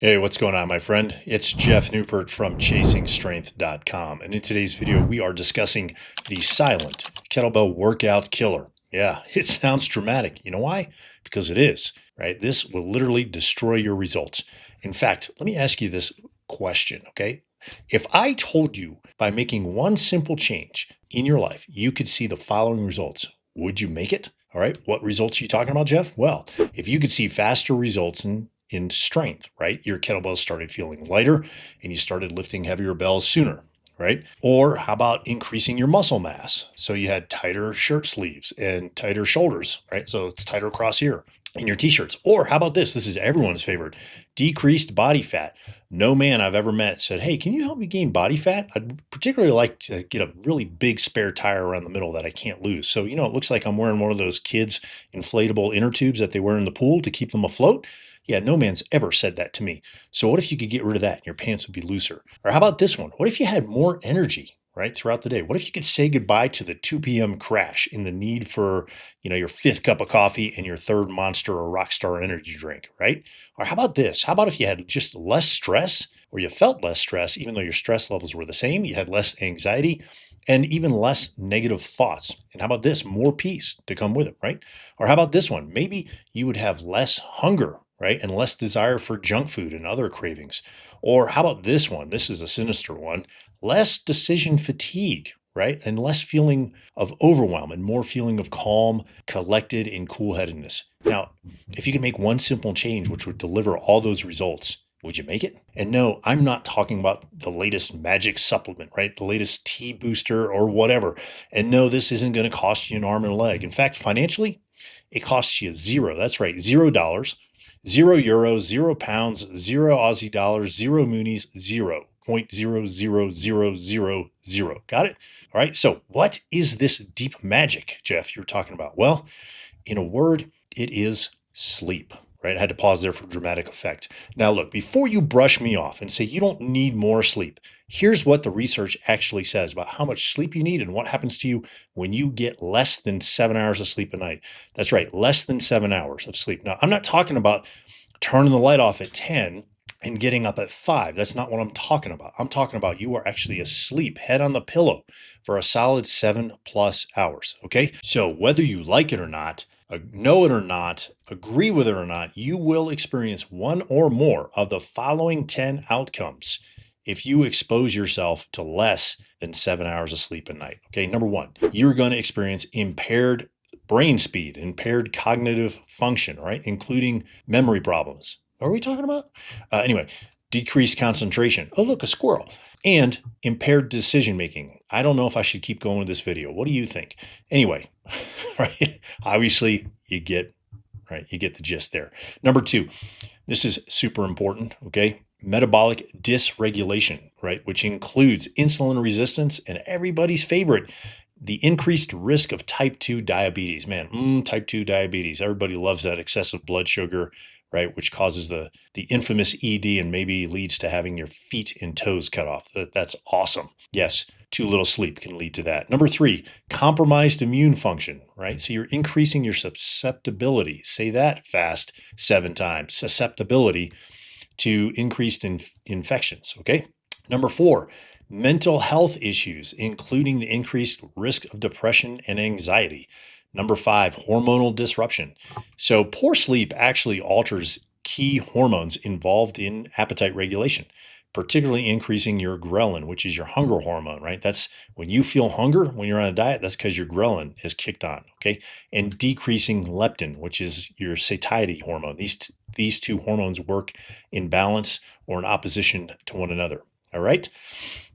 Hey, what's going on, my friend? It's Jeff Newport from ChasingStrength.com. And in today's video, we are discussing the SILENT Kettlebell Workout Killer. Yeah, it sounds dramatic. You know why? Because it is, right? This will literally destroy your results. In fact, let me ask you this question, okay? If I told you by making one simple change in your life, you could see the following results, would you make it? All right. What results are you talking about, Jeff? Well, if you could see faster results in strength, right? Your kettlebells started feeling lighter and you started lifting heavier bells sooner, right? Or how about increasing your muscle mass? So you had tighter shirt sleeves and tighter shoulders, right? So it's tighter across here in your t-shirts. Or how about this? This is everyone's favorite, decreased body fat. No man I've ever met said, hey, can you help me gain body fat? I'd particularly like to get a really big spare tire around the middle that I can't lose. So, it looks like I'm wearing one of those kids' inflatable inner tubes that they wear in the pool to keep them afloat. Yeah, no man's ever said that to me. So what if you could get rid of that and your pants would be looser? Or how about this one? What if you had more energy, right, throughout the day? What if you could say goodbye to the 2 p.m. crash in the need for, your fifth cup of coffee and your third Monster or Rockstar energy drink, right? Or how about this? How about if you had just less stress, or you felt less stress, even though your stress levels were the same, you had less anxiety and even less negative thoughts. And how about this? More peace to come with it, right? Or how about this one? Maybe you would have less hunger, right? And less desire for junk food and other cravings. Or how about this one? This is a sinister one. Less decision fatigue, right? And less feeling of overwhelm and more feeling of calm, collected, and cool-headedness. Now, if you could make one simple change which would deliver all those results, would you make it? And no, I'm not talking about the latest magic supplement, right? The latest T booster or whatever. And no, this isn't going to cost you an arm and a leg. In fact, financially, it costs you zero. That's right, $0. €0, £0, zero Aussie dollars, zero Moonies, 0.00000. Got it? All right. So what is this deep magic, Jeff, you're talking about? Well, in a word, it is sleep. Right? I had to pause there for dramatic effect. Now, look, before you brush me off and say you don't need more sleep, here's what the research actually says about how much sleep you need and what happens to you when you get less than 7 hours of sleep a night. That's right, less than 7 hours of sleep. Now, I'm not talking about turning the light off at 10 and getting up at 5. That's not what I'm talking about. I'm talking about you are actually asleep, head on the pillow for a solid 7+ hours. Okay. So whether you like it or not, know it or not, agree with it or not, you will experience one or more of the following 10 outcomes if you expose yourself to less than 7 hours of sleep a night. Okay. Number one, you're going to experience impaired brain speed, impaired cognitive function, right? Including memory problems. What are we talking about? Anyway, decreased concentration. Oh, look, a squirrel. And impaired decision making. I don't know if I should keep going with this video. What do you think? Anyway, right? Obviously, you get the gist there. Number two, this is super important, okay? Metabolic dysregulation, right? Which includes insulin resistance and everybody's favorite, the increased risk of type 2 diabetes. Man, type 2 diabetes. Everybody loves that excessive blood sugar, right? Which causes the infamous ED and maybe leads to having your feet and toes cut off. That's awesome. Yes, too little sleep can lead to that. Number three, compromised immune function, right? So you're increasing your susceptibility. Say that fast 7 times. Susceptibility to increased infections, okay? Number four, mental health issues, including the increased risk of depression and anxiety. Number five, hormonal disruption. So poor sleep actually alters key hormones involved in appetite regulation, particularly increasing your ghrelin, which is your hunger hormone, right? That's when you feel hunger when you're on a diet, that's because your ghrelin is kicked on, okay? And decreasing leptin, which is your satiety hormone. These two hormones work in balance or in opposition to one another, all right?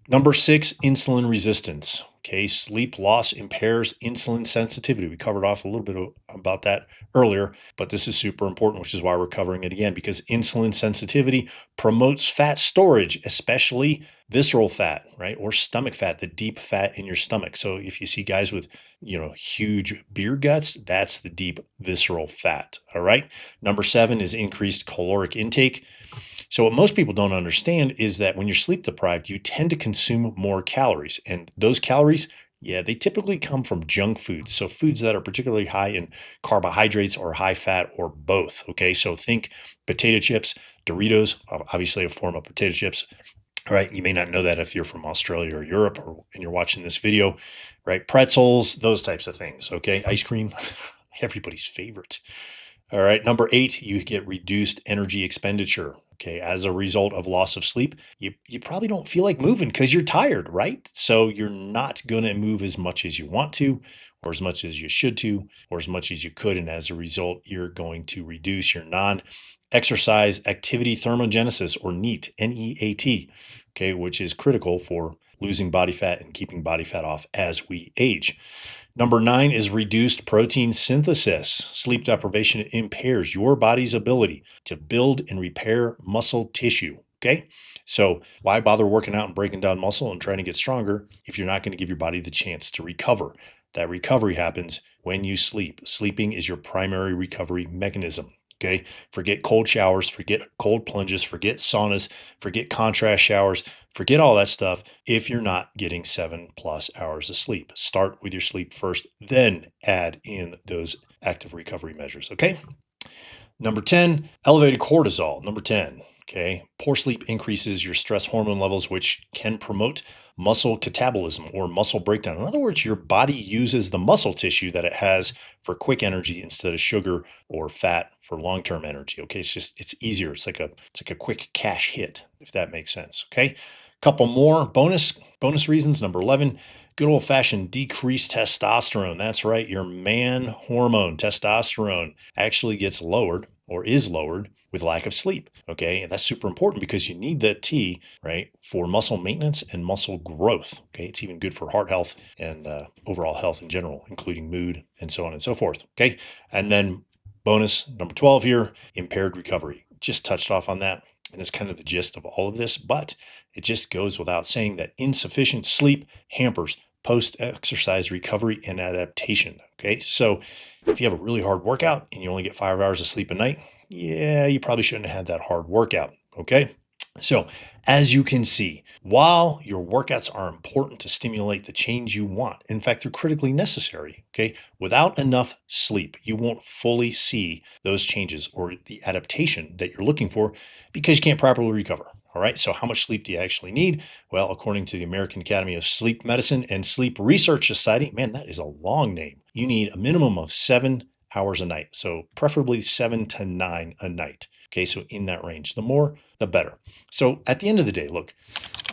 Number six, insulin resistance. Okay, sleep loss impairs insulin sensitivity. We covered off a little bit about that earlier, but this is super important, which is why we're covering it again, because insulin sensitivity promotes fat storage, especially visceral fat, right? Or stomach fat, the deep fat in your stomach. So if you see guys with, huge beer guts, that's the deep visceral fat. All right. Number seven is increased caloric intake. So what most people don't understand is that when you're sleep deprived, you tend to consume more calories. And those calories, yeah, they typically come from junk foods. So foods that are particularly high in carbohydrates or high fat or both. Okay, so think potato chips, Doritos, obviously a form of potato chips. All right, you may not know that if you're from Australia or Europe and you're watching this video, right? Pretzels, those types of things, okay? Ice cream, everybody's favorite. All right, number 8, you get reduced energy expenditure. Okay, as a result of loss of sleep, you probably don't feel like moving because you're tired, right? So you're not going to move as much as you want to, or as much as you should to, or as much as you could. And as a result, you're going to reduce your non-exercise activity thermogenesis, or NEAT, N-E-A-T, okay, which is critical for losing body fat and keeping body fat off as we age. Number 9 is reduced protein synthesis. Sleep deprivation impairs your body's ability to build and repair muscle tissue. Okay. So why bother working out and breaking down muscle and trying to get stronger if you're not going to give your body the chance to recover? That recovery happens when you sleep. Sleeping is your primary recovery mechanism. Okay. Forget cold showers, forget cold plunges, forget saunas, forget contrast showers, forget all that stuff if you're not getting 7+ hours of sleep. Start with your sleep first, then add in those active recovery measures. Okay. Number 10, elevated cortisol. Number 10. Okay. Poor sleep increases your stress hormone levels, which can promote muscle catabolism, or muscle breakdown. In other words, your body uses the muscle tissue that it has for quick energy instead of sugar or fat for long-term energy. Okay. It's easier. It's like a quick cash hit, if that makes sense. Okay. Couple more bonus reasons. Number 11, good old-fashioned decreased testosterone. That's right. Your man hormone, testosterone, actually gets lowered, or is lowered, with lack of sleep. Okay. And that's super important because you need that T, right, for muscle maintenance and muscle growth. Okay. It's even good for heart health and overall health in general, including mood and so on and so forth. Okay. And then bonus number 12 here, impaired recovery. Just touched off on that. And that's kind of the gist of all of this, but it just goes without saying that insufficient sleep hampers post-exercise recovery and adaptation. Okay. So if you have a really hard workout and you only get 5 hours of sleep a night, yeah, you probably shouldn't have had that hard workout. Okay. So as you can see, while your workouts are important to stimulate the change you want, in fact, they're critically necessary. Okay. Without enough sleep, you won't fully see those changes or the adaptation that you're looking for because you can't properly recover. All right. So how much sleep do you actually need? Well, according to the American Academy of Sleep Medicine and Sleep Research Society, man, that is a long name. You need a minimum of 7 hours a night. So preferably 7 to 9 a night. Okay. So in that range, the more, the better. So at the end of the day, look,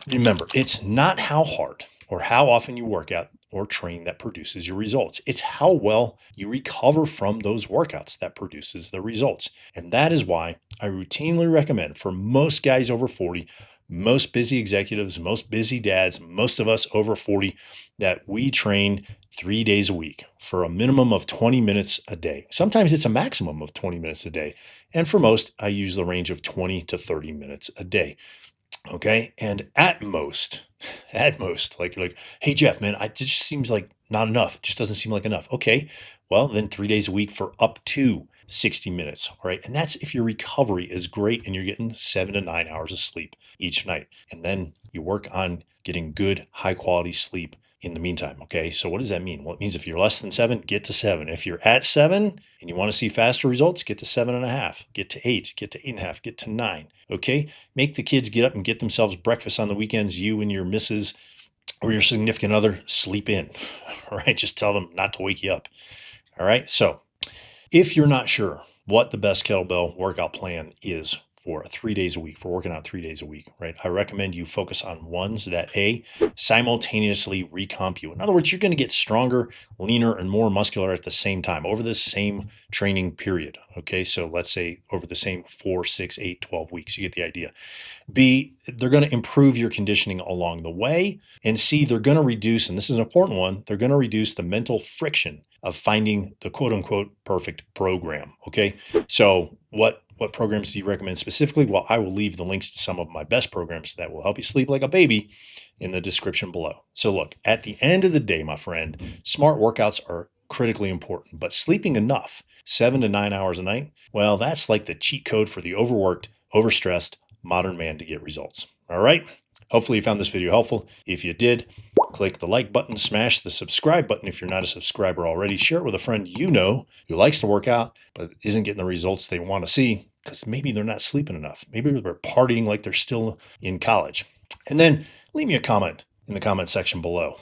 remember, it's not how hard or how often you work out or train that produces your results. It's how well you recover from those workouts that produces the results. And that is why I routinely recommend for most guys over 40, most busy executives, most busy dads, most of us over 40, that we train 3 days a week for a minimum of 20 minutes a day. Sometimes it's a maximum of 20 minutes a day. And for most, I use the range of 20 to 30 minutes a day. Okay. And at most, like you're like, hey, Jeff, man, it just seems like not enough. It just doesn't seem like enough. Okay. Well, then 3 days a week for up to 60 minutes. All right. And that's if your recovery is great and you're getting 7 to 9 hours of sleep each night. And then you work on getting good, high quality sleep in the meantime. Okay. So what does that mean? Well, it means if you're less than 7, get to 7. If you're at 7 and you want to see faster results, get to 7.5, get to 8, get to 8.5, get to 9. Okay. Make the kids get up and get themselves breakfast on the weekends. You and your missus or your significant other sleep in. All right. Just tell them not to wake you up. All right. So if you're not sure what the best kettlebell workout plan is for 3 days a week, for working out 3 days a week, right? I recommend you focus on ones that simultaneously recomp you. In other words, you're going to get stronger, leaner, and more muscular at the same time over the same training period. Okay. So let's say over the same 4, 6, 8, 12 weeks, you get the idea. B, they're going to improve your conditioning along the way. And C, they're going to reduce, and this is an important one, they're going to reduce the mental friction of finding the quote unquote perfect program. Okay. So what programs do you recommend specifically? Well, I will leave the links to some of my best programs that will help you sleep like a baby in the description below. So look, at the end of the day, my friend, smart workouts are critically important, but sleeping enough, 7 to 9 hours a night, well, that's like the cheat code for the overworked, overstressed modern man to get results. All right. Hopefully you found this video helpful. If you did, click the like button, smash the subscribe button if you're not a subscriber already. Share it with a friend you know who likes to work out but isn't getting the results they want to see. because maybe they're not sleeping enough. Maybe they're partying like they're still in college. And then leave me a comment in the comment section below.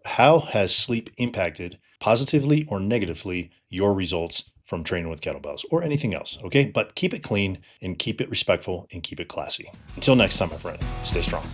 How has sleep impacted positively or negatively your results from training with kettlebells or anything else? Okay, but keep it clean and keep it respectful and keep it classy. Until next time, my friend, stay strong.